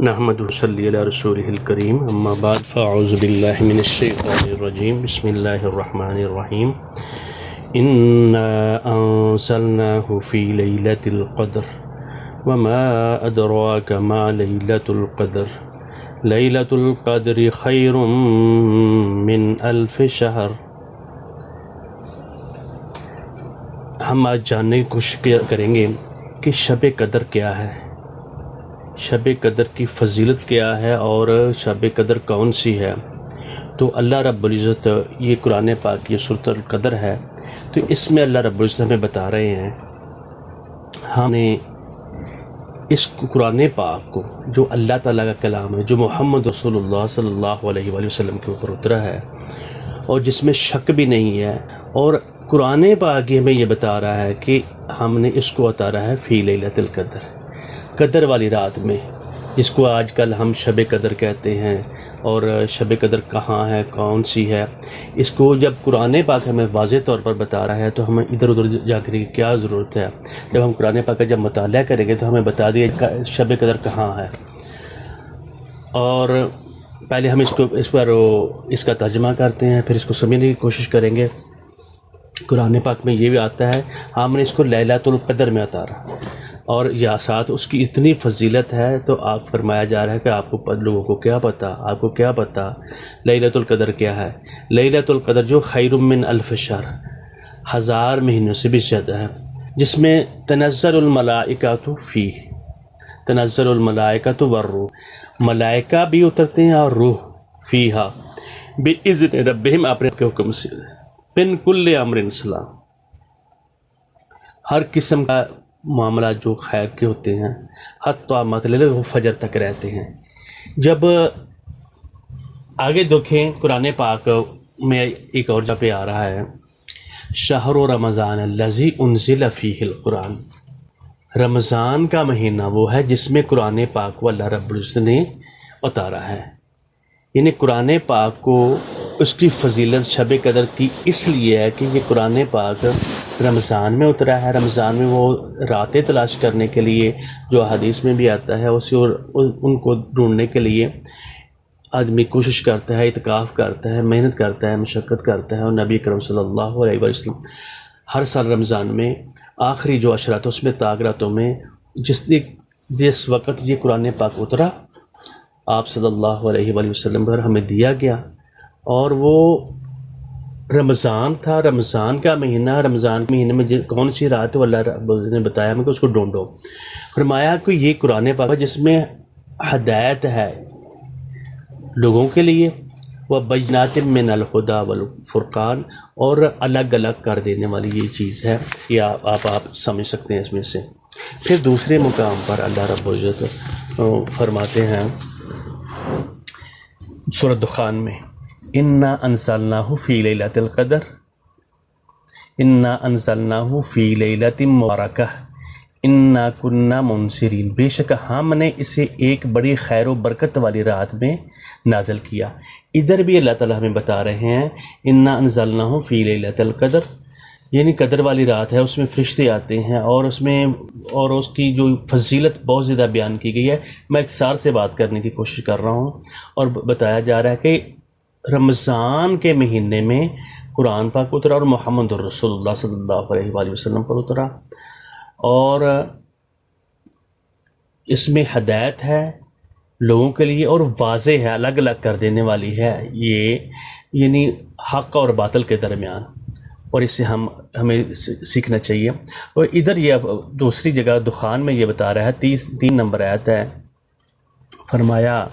نحمدہ صلی علی رسولہ الکریم اما بعد فاعوذ باللہ من الشیطان الرجیم بسم اللہ الرحمن الرحیم انا انزلناہ فی لیلۃ القدر وما ادراک ما لیلۃ القدر لیلۃ القدر خیر من الف شہر۔ ہم آج جاننے کی کوشش کریں گے کہ شب قدر کیا ہے، شب قدر کی فضیلت کیا ہے اور شب قدر کون سی ہے۔ تو اللہ رب العزت، یہ قرآن پاک یہ سورۃ القدر ہے، تو اس میں اللہ رب العزت ہمیں بتا رہے ہیں، ہم نے اس قرآن پاک کو جو اللہ تعالیٰ کا کلام ہے، جو محمد رسول اللہ صلی اللہ علیہ وآلہ وسلم کے اوپر اترا ہے اور جس میں شک بھی نہیں ہے، اور قرآن پاک ہمیں یہ بتا رہا ہے کہ ہم نے اس کو اتارا ہے فی لیلۃ القدر، قدر والی رات میں، جس کو آج کل ہم شب قدر کہتے ہیں۔ اور شب قدر کہاں ہے، کون سی ہے، اس کو جب قرآن پاک ہمیں واضح طور پر بتا رہا ہے تو ہمیں ادھر ادھر جا کر کی کیا ضرورت ہے۔ جب ہم قرآن پاک کا جب مطالعہ کریں گے تو ہمیں بتا دیا شب قدر کہاں ہے۔ اور پہلے ہم اس کا ترجمہ کرتے ہیں، پھر اس کو سمجھنے کی کوشش کریں گے۔ قرآن پاک میں یہ بھی آتا ہے، ہم نے اس کو لیلۃ القدر میں اتارا، اور یا ساتھ اس کی اتنی فضیلت ہے، تو آپ فرمایا جا رہا ہے کہ آپ کو لوگوں کو کیا پتہ، آپ کو کیا پتہ لیلۃ القدر کیا ہے۔ لیلۃ القدر جو خیر من الف شہر، 1000 مہینوں سے بھی زیادہ ہے، جس میں تنزل الملائکۃ فیہ، تنزل الملائکۃ والروح، ملائکہ بھی اترتے ہیں اور روح، فیہا باذن ربہم، اپنے کے حکم سے، من کل امر سلام، ہر قسم کا معاملات جو خیر کے ہوتے ہیں، حتیٰ مطلب وہ فجر تک رہتے ہیں۔ جب آگے دیکھیں قرآن پاک میں ایک اور جگہ پہ آ رہا ہے، شہر رمضان الذی انزل فیہ القرآن، رمضان کا مہینہ وہ ہے جس میں قرآن پاک کو اللہ رب العزت نے اتارا ہے۔ یعنی قرآن پاک کو اس کی فضیلت شب قدر کی اس لیے ہے کہ یہ قرآن پاک رمضان میں اترا ہے۔ رمضان میں وہ راتیں تلاش کرنے کے لیے، جو حدیث میں بھی آتا ہے، اسی اور ان کو ڈھونڈنے کے لیے آدمی کوشش کرتا ہے، اعتکاف کرتا ہے، محنت کرتا ہے، مشقت کرتا ہے۔ اور نبی کرم صلی اللہ علیہ وسلم ہر سال رمضان میں آخری جو عشرات اس میں تاغراتوں میں جس وقت یہ قرآن پاک اترا، آپ صلی اللہ علیہ وآلہ وسلم پر ہمیں دیا گیا، اور وہ رمضان تھا، رمضان کا مہینہ۔ رمضان کے مہینے میں کون سی رات ہے، وہ اللہ رب العزت نے بتایا ہمیں کہ اس کو ڈھونڈو۔ فرمایا کہ یہ قرآن پاک ہے جس میں ہدایت ہے لوگوں کے لیے، وَبَيِّنَاتٍ مِّنَ الْهُدَىٰ وَالْفُرْقَانِ، اور الگ الگ کر دینے والی یہ چیز ہے، یہ آپ سمجھ سکتے ہیں اس میں سے۔ پھر دوسرے مقام پر اللہ رب العزت فرماتے ہیں سورۃ دخان میں، انا انزلناہ فی لیلۃ القدر، انا انزلناہ فی لیلۃ مبارکہ انا کنا منذرین، بے شک ہم نے اسے ایک بڑی خیر و برکت والی رات میں نازل کیا۔ ادھر بھی اللہ تعالیٰ ہمیں بتا رہے ہیں انا انزلناہ فی لیلۃ القدر، یعنی قدر والی رات ہے، اس میں فرشتے آتے ہیں، اور اس کی جو فضیلت بہت زیادہ بیان کی گئی ہے۔ میں اختصار سے بات کرنے کی کوشش کر رہا ہوں، اور بتایا جا رہا ہے کہ رمضان کے مہینے میں قرآن پاک اترا، اور محمد رسول اللہ صلی اللہ علیہ وآلہ وسلم پر اترا، اور اس میں ہدایت ہے لوگوں کے لیے، اور واضح ہے، الگ الگ کر دینے والی ہے یہ، یعنی حق اور باطل کے درمیان، اور اس سے ہمیں سیکھنا چاہیے۔ اور ادھر یہ دوسری جگہ دخان میں یہ بتا رہا ہے، 3 نمبر آیت ہے، فرمایا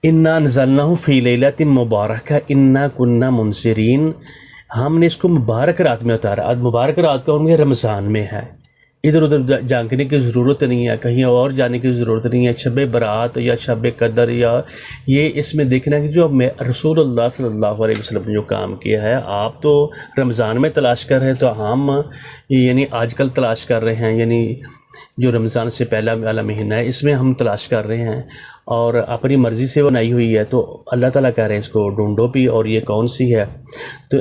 انا انزلناہ فی لیلۃ مبارکہ انا کنا منذرین، ہم نے اس کو مبارک رات میں اتارا۔ مبارک رات کا رمضان میں ہے، ادھر ادھر جاننے کی ضرورت نہیں ہے، کہیں اور جانے کی ضرورت نہیں ہے۔ شب برات یا شب قدر یا یہ اس میں دیکھنا کہ جو رسول اللہ صلی اللہ علیہ وسلم نے جو کام کیا ہے، آپ تو رمضان میں تلاش کر رہے ہیں، تو ہم یعنی آج کل تلاش کر رہے ہیں، یعنی جو رمضان سے پہلا والا مہینہ ہے اس میں ہم تلاش کر رہے ہیں، اور اپنی مرضی سے بنائی ہوئی ہے، تو اللہ تعالیٰ کہہ رہے ہیں اس کو ڈھونڈو بھی، اور یہ کون سی ہے۔ تو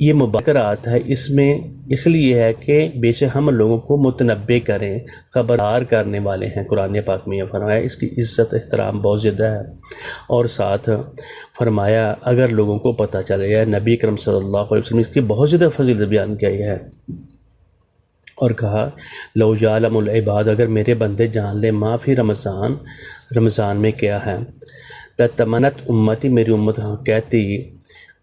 یہ مبارکات ہے اس میں اس لیے ہے کہ بے شک ہم لوگوں کو متنبع کریں، خبردار کرنے والے ہیں۔ قرآن پاک میں یہ فرمایا، اس کی عزت احترام بہت زیادہ ہے۔ اور ساتھ فرمایا اگر لوگوں کو پتہ چل گیا، نبی کرم صلی اللہ علیہ وسلم اس کی بہت زیادہ فضیلت بیان کی ہے، اور کہا لو یعلم العباد، اگر میرے بندے جان لیں ما فی رمضان، رمضان میں کیا ہے، لتمنت امتی، میری امت کہتی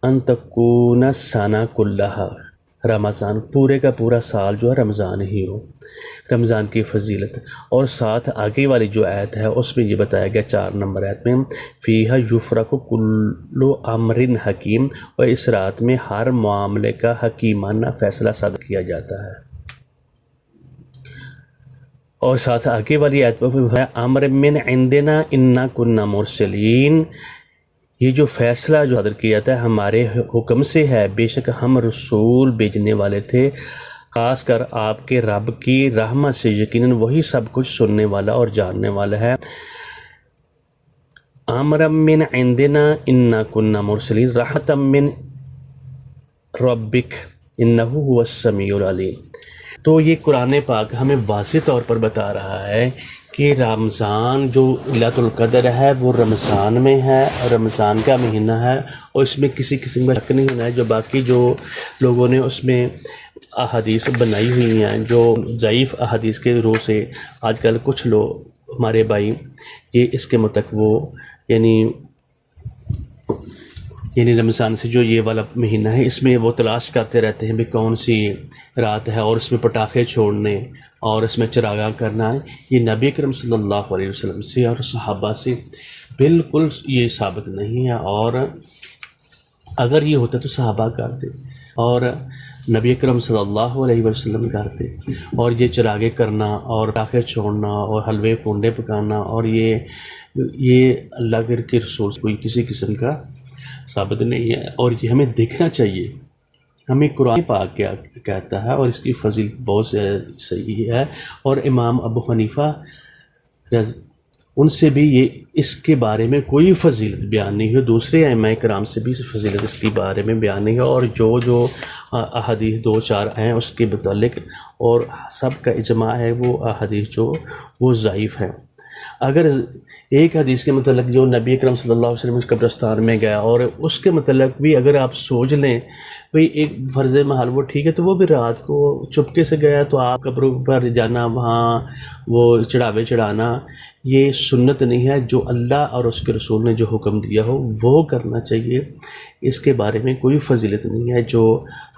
ان تکون السنہ کلہا، رمضان پورے کا پورا سال جو ہے رمضان ہی ہو، رمضان کی فضیلت۔ اور ساتھ آگے والی جو آیت ہے اس میں یہ بتایا گیا 4 نمبر آیت میں، فیہا یفرق کل امر حکیم، اور اس رات میں ہر معاملے کا حکیمانہ فیصلہ صادر کیا جاتا ہے۔ اور ساتھ آگے والی آیت میں امر من عندنا انا کنا مرسلین، یہ جو فیصلہ جو صادر کیا جاتا ہے ہمارے حکم سے ہے، بے شک ہم رسول بھیجنے والے تھے، خاص کر آپ کے رب کی رحمت سے، یقیناً وہی سب کچھ سننے والا اور جاننے والا ہے۔ امر من عندنا انا کنا مرسلین رحمتا من ربک انہ هو السمیع العلیم۔ تو یہ قرآن پاک ہمیں واضح طور پر بتا رہا ہے کہ رمضان جو لیلۃ القدر ہے وہ رمضان میں ہے، اور رمضان کا مہینہ ہے، اور اس میں کسی قسم کا شک نہیں ہونا ہے۔ جو باقی جو لوگوں نے اس میں احادیث بنائی ہوئی ہیں، جو ضعیف احادیث کے روح سے آج کل کچھ لوگ ہمارے بھائی یہ اس کے متعلق وہ یعنی رمضان سے جو یہ والا مہینہ ہے اس میں وہ تلاش کرتے رہتے ہیں بھی کون سی رات ہے، اور اس میں پٹاخے چھوڑنے اور اس میں چراغاں کرنا ہے، یہ نبی کرم صلی اللہ علیہ وسلم سے اور صحابہ سے بالکل یہ ثابت نہیں ہے، اور اگر یہ ہوتا تو صحابہ کرتے اور نبی کرم صلی اللہ علیہ وسلم کرتے۔ اور یہ چراغے کرنا اور پٹاخے چھوڑنا اور حلوے پونڈے پکانا اور یہ اللہ کے رسول کوئی کسی قسم کا ثابت نہیں ہے، اور یہ ہمیں دیکھنا چاہیے۔ ہمیں قرآن پاک کیا کہتا ہے اور اس کی فضیلت بہت صحیح ہے، اور امام ابو حنیفہ ان سے بھی یہ اس کے بارے میں کوئی فضیلت بیان نہیں ہے، دوسرے ائمہ کرام سے بھی فضیلت اس کے بارے میں بیان نہیں ہے، اور جو احادیث 2-4 ہیں اس کے متعلق اور سب کا اجماع ہے وہ احادیث جو وہ ضعیف ہیں۔ اگر ایک حدیث کے متعلق جو نبی اکرم صلی اللہ علیہ وسلم اس قبرستان میں گیا اور اس کے متعلق بھی اگر آپ سوچ لیں بھئی ایک فرض محال وہ ٹھیک ہے، تو وہ بھی رات کو چپکے سے گیا تو آپ قبروں پر جانا، وہاں وہ چڑھاوے چڑھانا، یہ سنت نہیں ہے۔ جو اللہ اور اس کے رسول نے جو حکم دیا ہو وہ کرنا چاہیے، اس کے بارے میں کوئی فضیلت نہیں ہے جو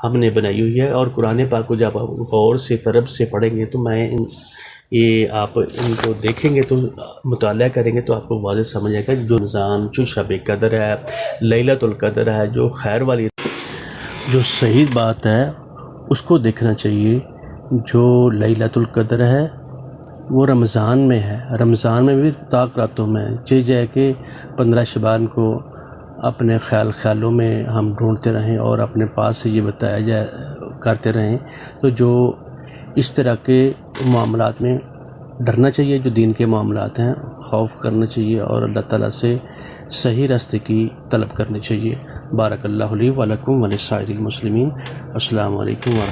ہم نے بنائی ہوئی ہے۔ اور قرآن پاک کو جب آپ غور سے طرف سے پڑھیں گے تو یہ آپ ان کو دیکھیں گے تو مطالعہ کریں گے تو آپ کو واضح سمجھ آئے گا جو رمضان، جو شب قدر ہے، لیلۃ القدر ہے، جو خیر والی جو صحیح بات ہے اس کو دیکھنا چاہیے۔ جو لیلۃ القدر ہے وہ رمضان میں ہے، رمضان میں بھی طاق راتوں میں جائے کہ 15 شعبان کو اپنے خیالوں میں ہم ڈھونڈتے رہیں اور اپنے پاس سے یہ بتایا جائے کرتے رہیں، تو جو اس طرح کے معاملات میں ڈرنا چاہیے، جو دین کے معاملات ہیں خوف کرنا چاہیے اور اللہ تعالیٰ سے صحیح راستے کی طلب کرنی چاہیے۔ بارک اللہ لی و لکم و لسائر المسلمین۔ السلام علیکم ورحمۃ اللہ۔